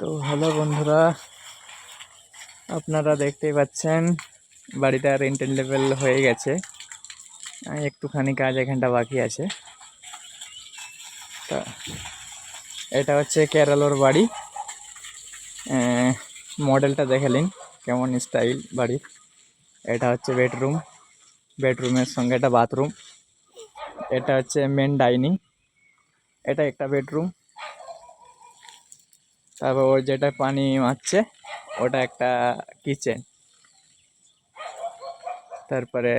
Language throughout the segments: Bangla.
তো হ্যালো বন্ধুরা, আপনারা দেখতেই পাচ্ছেন বাড়িটা রেন্টের লেভেল হয়ে গেছে। একটুখানি কাজ এখানটা বাকি আছে। তা এটা হচ্ছে কেরালোর বাড়ি। মডেলটা দেখে নিন কেমন স্টাইল বাড়ির। এটা হচ্ছে বেডরুম, বেডরুমের সঙ্গে একটা বাথরুম। এটা হচ্ছে মেন ডাইনিং, এটা একটা বেডরুম। তারপর ওর যেটা পানি মারছে ওটা একটা কিচেন। তারপরে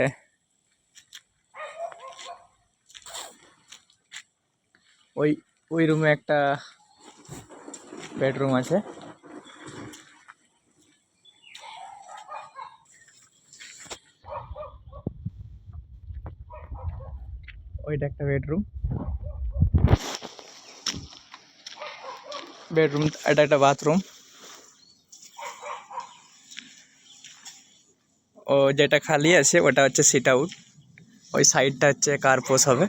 ওই ওই রুমে একটা বেডরুম আছে। ওইটা একটা বেডরুম, এটা একটা বাথরুম। ও যেটা খালি আছে ওটা হচ্ছে সিট আউট। ওই সাইডটা হচ্ছে কার পোষ হবে।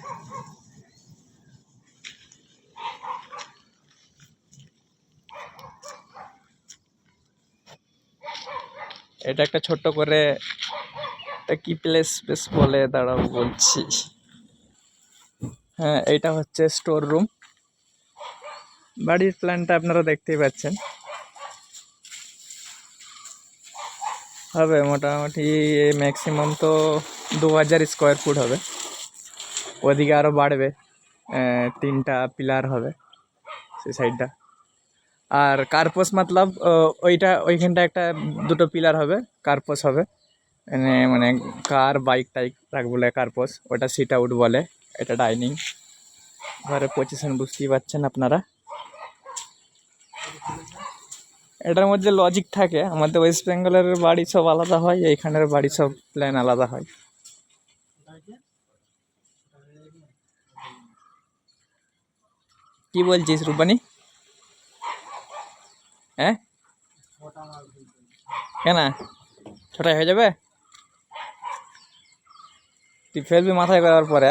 এটা একটা ছোট্ট করে কি প্লেস বেশ বলে, দাঁড়াও বলছি। হ্যাঁ, এইটা হচ্ছে স্টোর রুম। বাড়ির প্ল্যানটা আপনারা দেখতেই পাচ্ছেন। হবে মোটামুটি ম্যাক্সিমাম তো 2000 স্কোয়ার ফুট হবে। ওদিকে আরও বাড়বে, 3টা পিলার হবে সেই সাইডটা। আর কার্পোস মতলব ওইখানটা একটা দুটো পিলার হবে, কার্পোস হবে। মানে কার বাইক টাইক রাখবো বলে কার্পোস, ওটা সিট আউট বলে। এটা ডাইনিং, ঘরের পজিশন বুঝতেই পারছেন আপনারা। এটার মধ্যে লজিক থাকে, আমাদের ওয়েস্ট বেঙ্গলের বাড়ি সব আলাদা হয়, এইখানের বাড়ি সব প্ল্যান আলাদা হয়। কি বলছিস রূপানি? হ্যাঁ, কেন ছোটাই হয়ে যাবে? তুই ফেলবি মাথায় করার পরে?